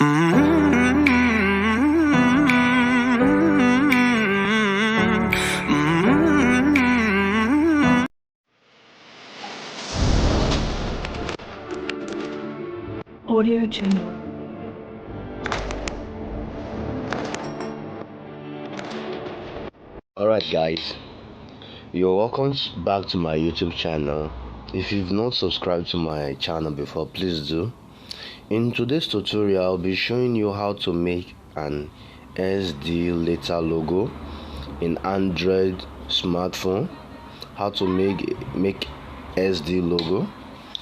Audio Jungle. Alright guys, you're welcome back to my YouTube channel. If you've not subscribed to my channel before, please do. In today's tutorial, I'll be showing you how to make an SD letter logo in Android smartphone. How to make SD logo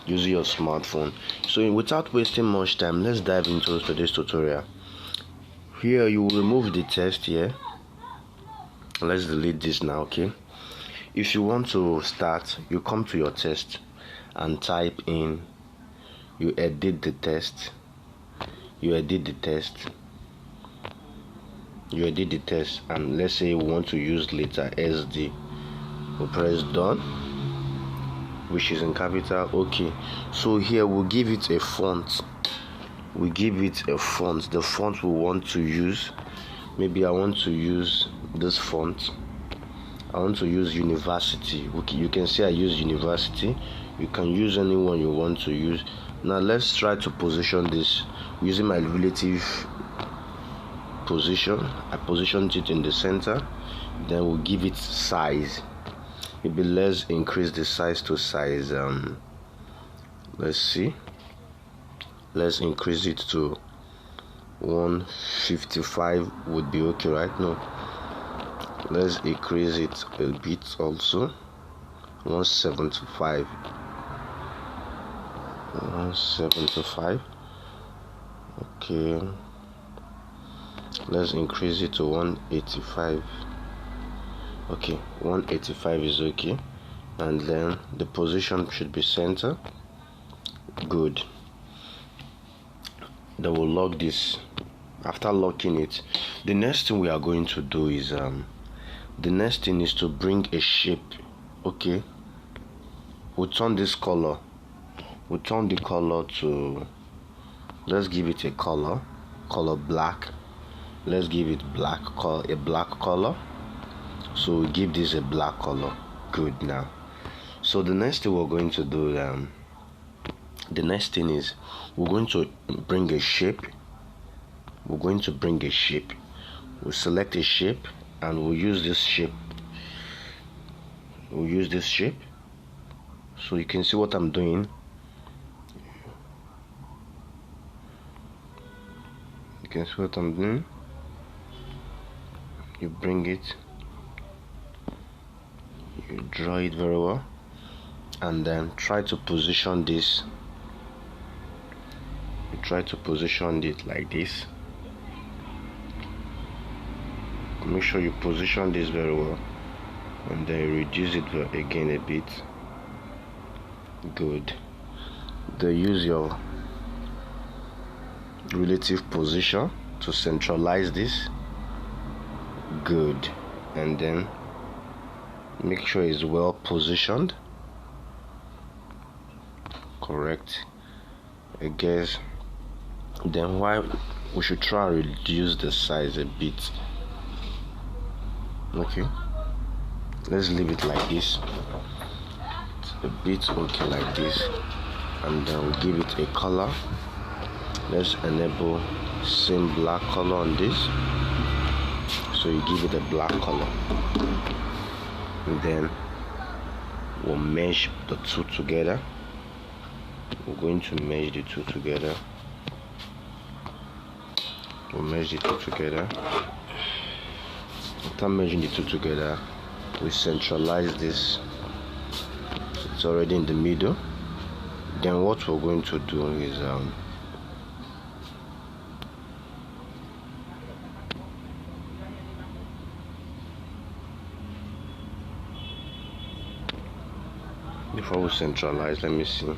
using your smartphone. So without wasting much time, let's dive into today's tutorial. Here you will remove the text here. Let's delete this now. Okay, if you want to start, you come to your text and type in, you edit the text, and let's say we want to use letter SD. We press done, which is in capital. Okay, so here we'll give it a font. The font we want to use, maybe I want to use this font. I want to use University. Okay, you can see I use University. You can use any one you want to use. Now let's try to position this using my relative position. I positioned it in the center. Then we'll give it size. Maybe let's increase the size to size. Let's see. Let's increase it to 155 would be okay, right? No. Let's increase it a bit also. 175. Okay. Let's increase it to 185. Okay, 185 is okay. And then the position should be center. Good. Then we'll lock this. After locking it, the next thing we are going to do is to bring a shape. Okay, we'll turn this color. We'll turn the color to, let's give it a color black. Let's give it a black color. So we give this a black color. Good. Now, so the next thing we're going to do, is we're going to bring a shape. We'll select a shape and we'll use this shape. So you can see what I'm doing. You bring it, you draw it very well, and then try to position this. You try to position it like this. Make sure you position this very well, and then reduce it again a bit. Good. Then use your relative position to centralize this. Good. And then make sure it's well positioned. Correct. I guess. Then we should try and reduce the size a bit. Okay, let's leave it like this. It's a bit okay like this, and then we'll give it a color. Let's enable same black color on this. So you give it a black color, and then we'll mesh the two together. We're going to mesh the two together. After merging the two together, we centralize this. It's already in the middle. Then what we're going to do is before we centralize, let me see.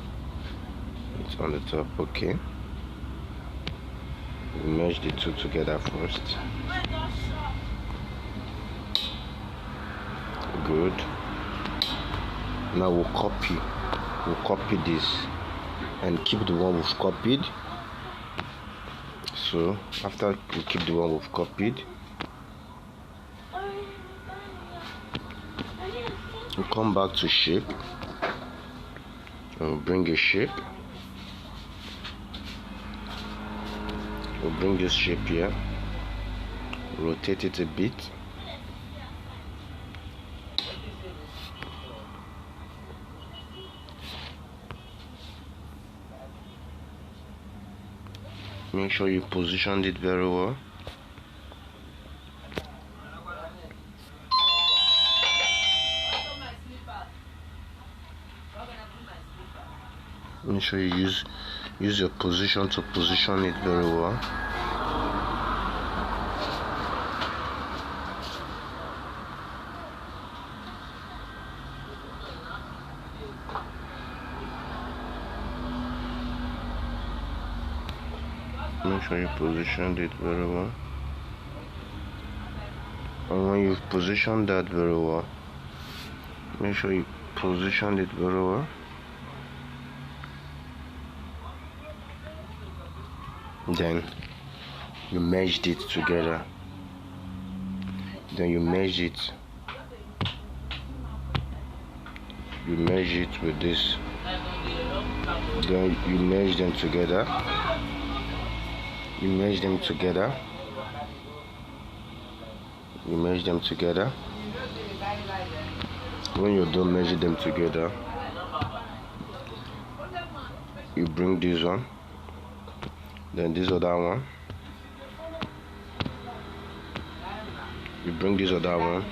It's on the top. Okay, we merge the two together first. Good. Now we'll copy this and keep the one we've copied. So after we keep the one we've copied, we'll come back to shape and we'll bring a shape. We'll bring this shape here, rotate it a bit. Make sure you positioned it very well. Make sure you use your position to position it very well. Make sure you positioned it very well. And when you've positioned that very well, make sure you positioned it very well. Then you merged it together. Then you merge it. You merge it with this. Then you merge them together. You merge them together. You merge them together. When you're done merging them together, you bring this one, then this other one. You bring this other one.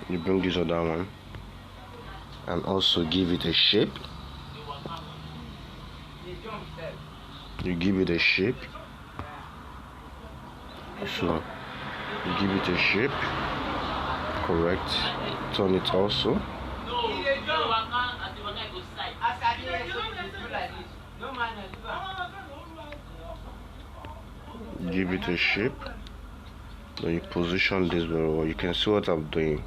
You bring this other one. And also give it a shape. You give it a shape. So you give it a shape. Correct. Turn it also. Give it a shape. Then you position this very well. You can see what I'm doing.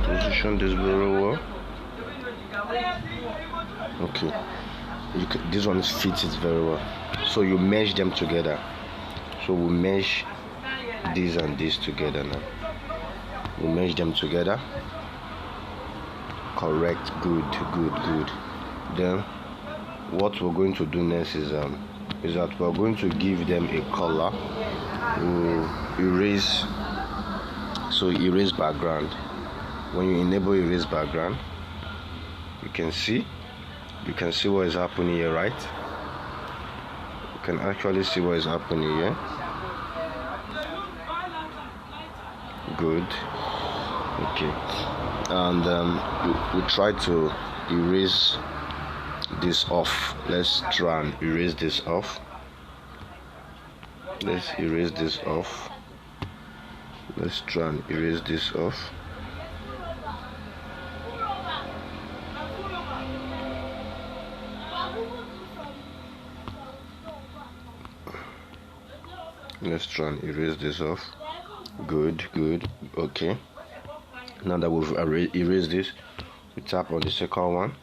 Position this very well. Okay. This one fits it very well. So you mesh them together. So we mesh this and this together now. We mesh them together. Correct. Good. Then what we're going to do next is that we're going to give them a color. Erase. So erase background. When you enable erase background, you can see what is happening here, right? You can actually see what is happening here. Good. Okay. And we try to erase this off. Let's try and erase this off. Let's erase this off. Let's try and erase this off. Let's try and erase this off. Good. Okay. Now that we've erased this, we tap on the second one.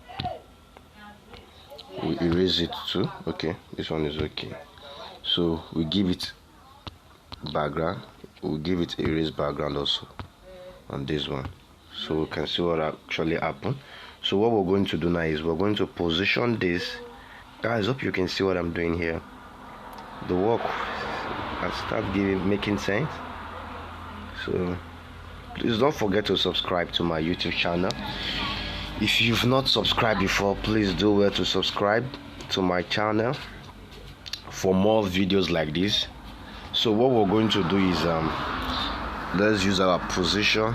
We erase it too. Okay, this one is okay. So we give it background. We'll give it erase background also on this one, so we can see what actually happened. So what we're going to do now is we're going to position this. Guys, hope you can see what I'm doing here. The work has started making sense. So please don't forget to subscribe to my YouTube channel. If you've not subscribed before, please do well to subscribe to my channel for more videos like this. So what we're going to do is let's use our position,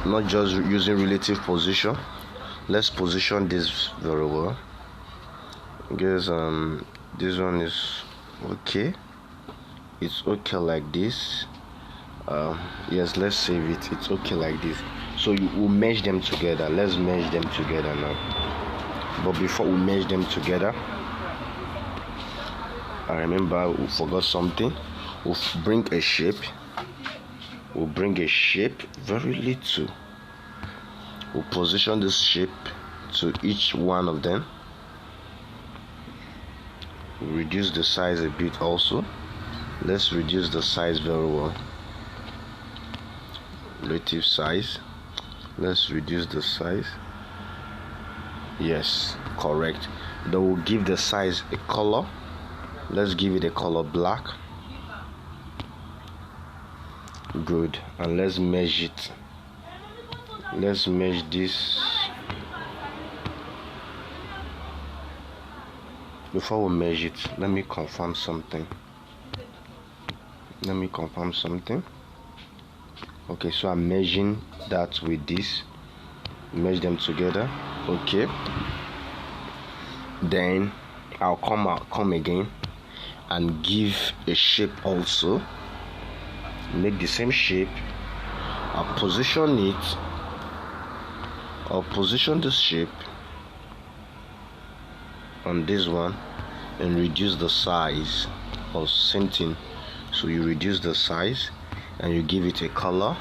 not just using relative position. Let's position this very well. I guess this one is okay. It's okay like this. Yes, let's save it. It's okay like this. So we'll mesh them together. Let's mesh them together now. But before we mesh them together, I remember we forgot something. We'll bring a shape. We'll bring a shape, very little. We'll position this shape to each one of them. We'll reduce the size a bit also. Let's reduce the size very well. Relative size. Let's reduce the size. Yes, correct. Then we'll give the size a color. Let's give it a color black. Good. And let's measure it. Let's measure this. Before we measure it, let me confirm something. Okay, so I'm measuring that with this. Measure them together. Okay. Then I'll come again and give a shape also. Make the same shape. I'll position it. I'll position this shape on this one and reduce the size of same thing. So you reduce the size and you give it a color.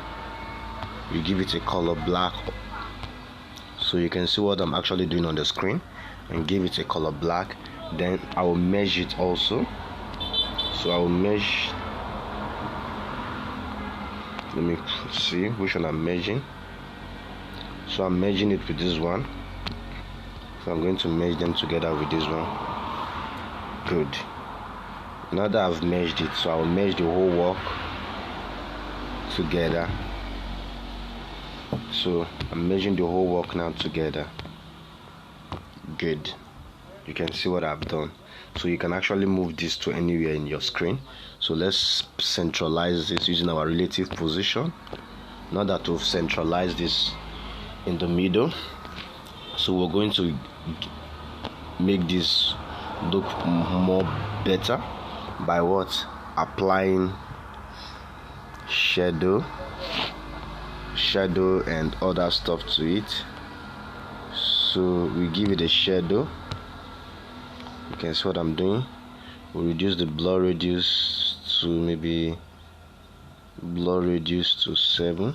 You give it a color black. So you can see what I'm actually doing on the screen, and give it a color black. Then I will measure it also. So I will measure. Let me see which one I'm measuring. So I'm measuring it with this one. So I'm going to measure them together with this one. Good. Now that I've measured it, so I'll measure the whole work together. So I'm measuring the whole work now together. Good. You can see what I've done. So you can actually move this to anywhere in your screen. So let's centralize this using our relative position. Now that we've centralized this in the middle, so we're going to make this look more better by what? Applying shadow and other stuff to it. So we give it a shadow. You can see what I'm doing. We'll reduce the blur radius to maybe blur radius to 7.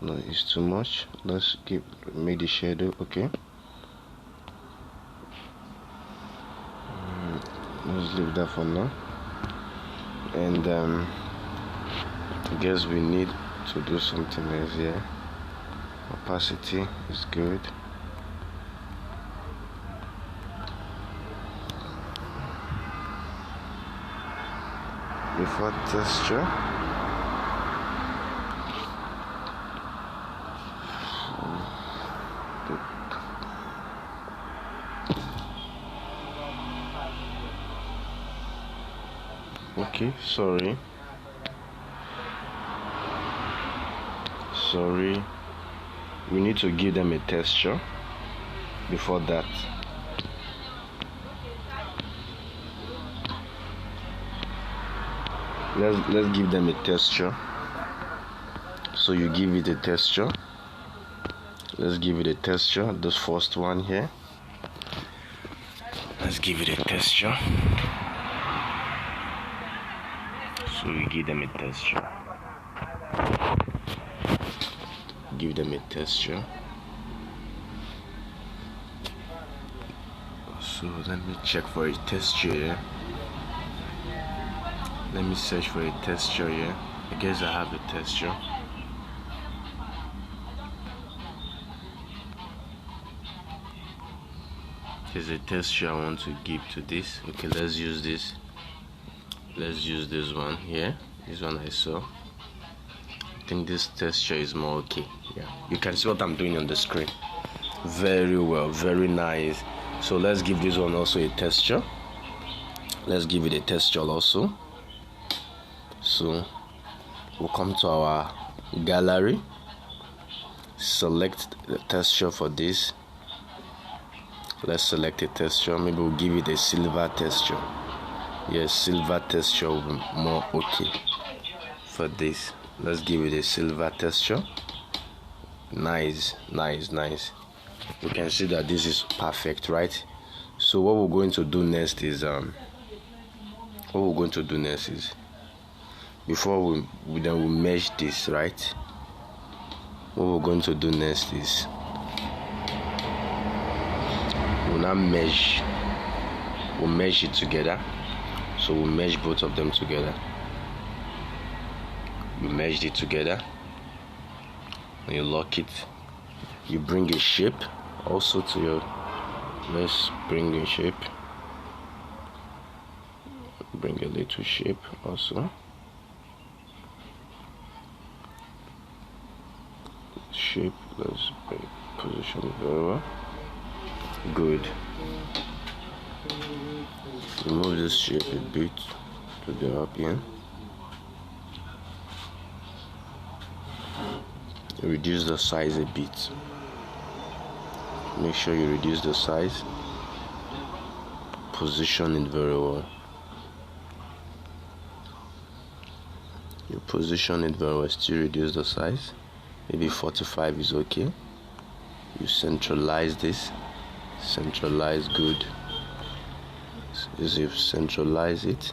No, it's too much. Let's make the shadow. Okay. Let's leave that for now. And I guess we need to do something else here. Opacity is good. Before texture, okay, sorry, we need to give them a texture before that. Let's give them a texture. So you give it a texture. Let's give it a texture. This first one here. Let's give it a texture. So we give them a texture. Give them a texture. So let me check for a texture here. Let me search for a texture here. I guess I have a texture. There's a texture I want to give to this. Okay, let's use this. Let's use this one here. This one I saw. I think this texture is more okay. Yeah, you can see what I'm doing on the screen. Very well, very nice. So let's give this one also a texture. Let's give it a texture also. So we'll come to our gallery, select the texture for this. Let's select a texture. Maybe we'll give it a silver texture. Yes, silver texture will be more okay for this. Let's give it a silver texture. Nice. You can see that this is perfect, right? So what we're going to do next is before we mesh this, right? What we're going to do next is we'll mesh it together. So we'll mesh both of them together. You meshed it together and you lock it. You bring a shape also to your, let's bring a shape, bring a little shape also. Shape, let's position it very well. Good. Remove this shape a bit to the up here. Reduce the size a bit. Make sure you reduce the size. Position it very well. You position it very well. Still reduce the size. Maybe 45 is okay. You centralize this. Centralize, good. As if centralize it.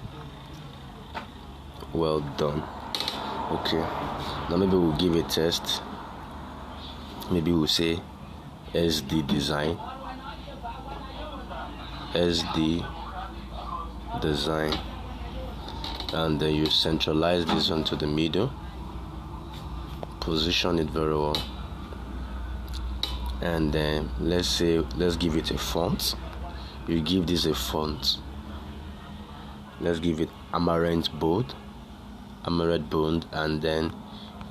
Well done. Okay. Now maybe we'll give a test. Maybe we'll say SD design. SD design. And then you centralize this onto the middle. Position it very well. And then let's give it a font. You give this a font. Let's give it amaranth bold, and then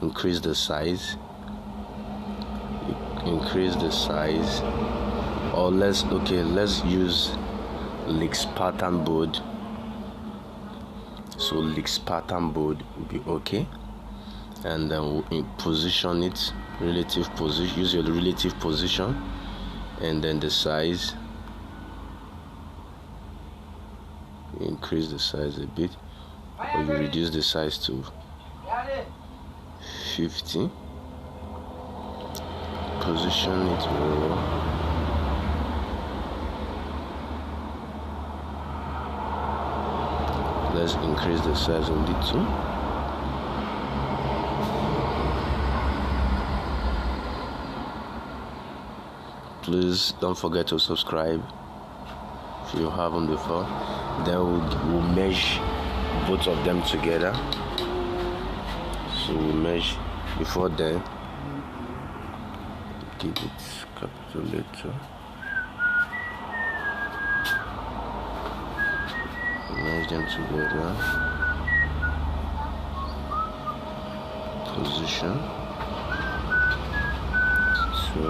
increase the size. Increase the size. Or let's use Leaks pattern board. So Leaks pattern board will be okay. And then we'll position it, relative position. Use your relative position, and then the size. Increase the size a bit, or you reduce the size to 50. Position it very well. Let's increase the size a bit too. Please don't forget to subscribe if you haven't before. Then we'll mesh both of them together. So we'll mesh before then. Give it capital letter. Mesh them together. Position. So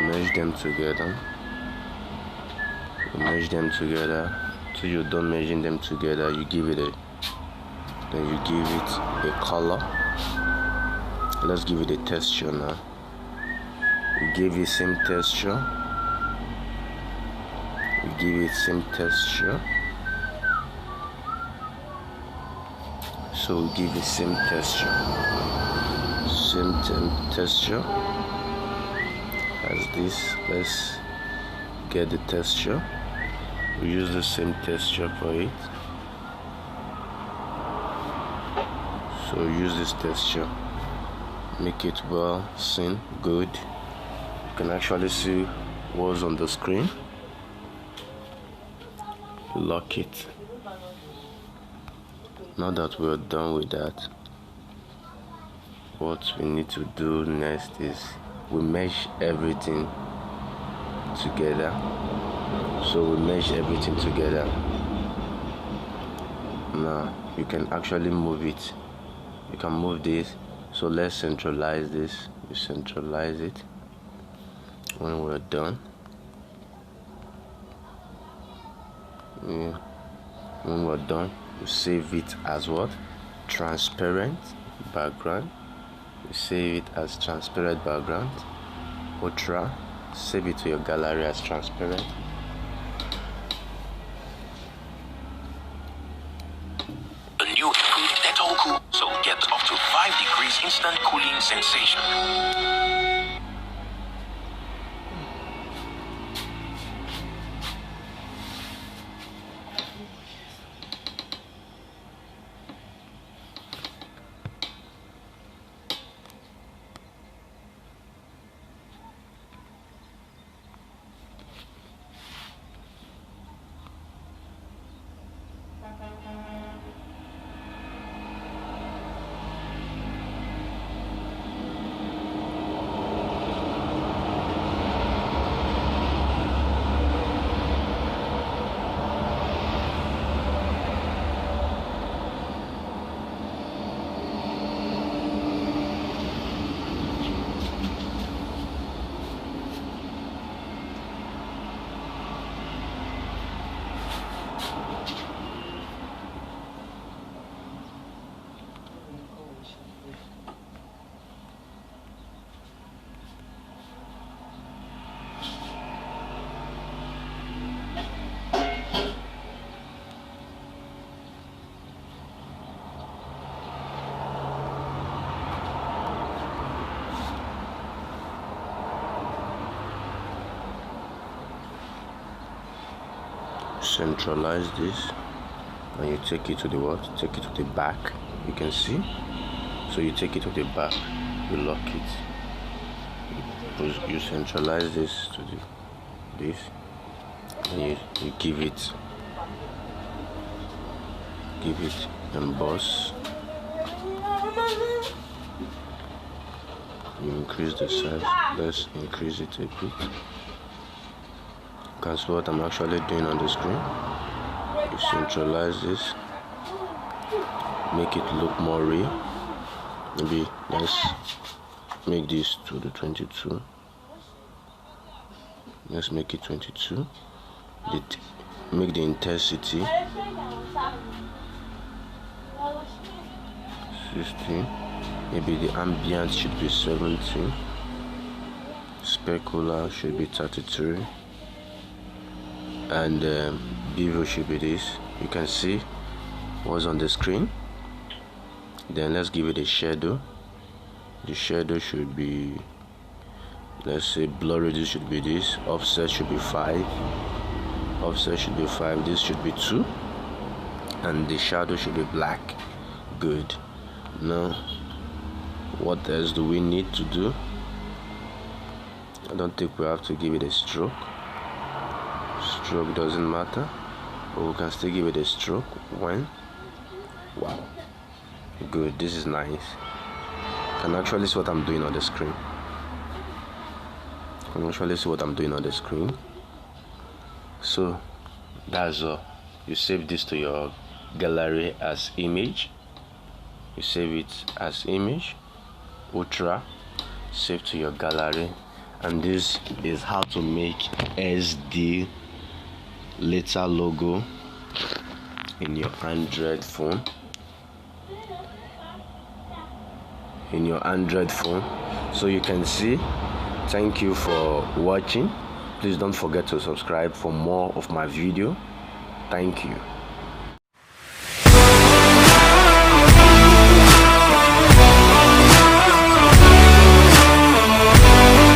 mesh them together. Mesh them together. Till you're done meshing them together, you give it a color. Let's give it a texture now. You give it same texture. You give it same texture. So we give it same texture. Same texture as this. Let's get the texture. We use the same texture for it. So use this texture. Make it well seen. Good. You can actually see what's on the screen. Lock it. Now that we're done with that, what we need to do next is we mesh everything together. So we mesh everything together. Now you can actually move it. You can move this. So let's centralize this. You centralize it. When we're done, when we're done, you save it as what? Transparent background. You save it as transparent background. Ultra. Save it to your gallery as transparent. The new improved Dettol Cool, so get up to 5 degrees instant cooling sensation. 5 centralize this and you take it to the what? Take it to the back. You can see. So you take it to the back, you lock it. You centralize this to this, and you give it emboss. You increase the size. Let's increase it a bit. You can see what I'm actually doing on the screen. You centralize this, make it look more real. Maybe let's make this to the 22. Let's make it 22. Make the intensity 16. Maybe the ambient should be 17. Specular should be 33. And bevel should be this. You can see what's on the screen. Then let's give it a shadow. The shadow should be, let's say blur radius should be this. Offset should be 5. Offset should be 5. This should be 2. And the shadow should be black. Good. Now, what else do we need to do? I don't think we have to give it a stroke. Stroke doesn't matter, but we can still give it a stroke when. Wow. Good. This is nice. You can actually see what I'm doing on the screen. So that's all. You save this to your gallery as image. You save it as image. Ultra. Save to your gallery. And this is how to make SD letter logo in your Android phone. So you can see. Thank you for watching. Please don't forget to subscribe for more of my video. Thank you.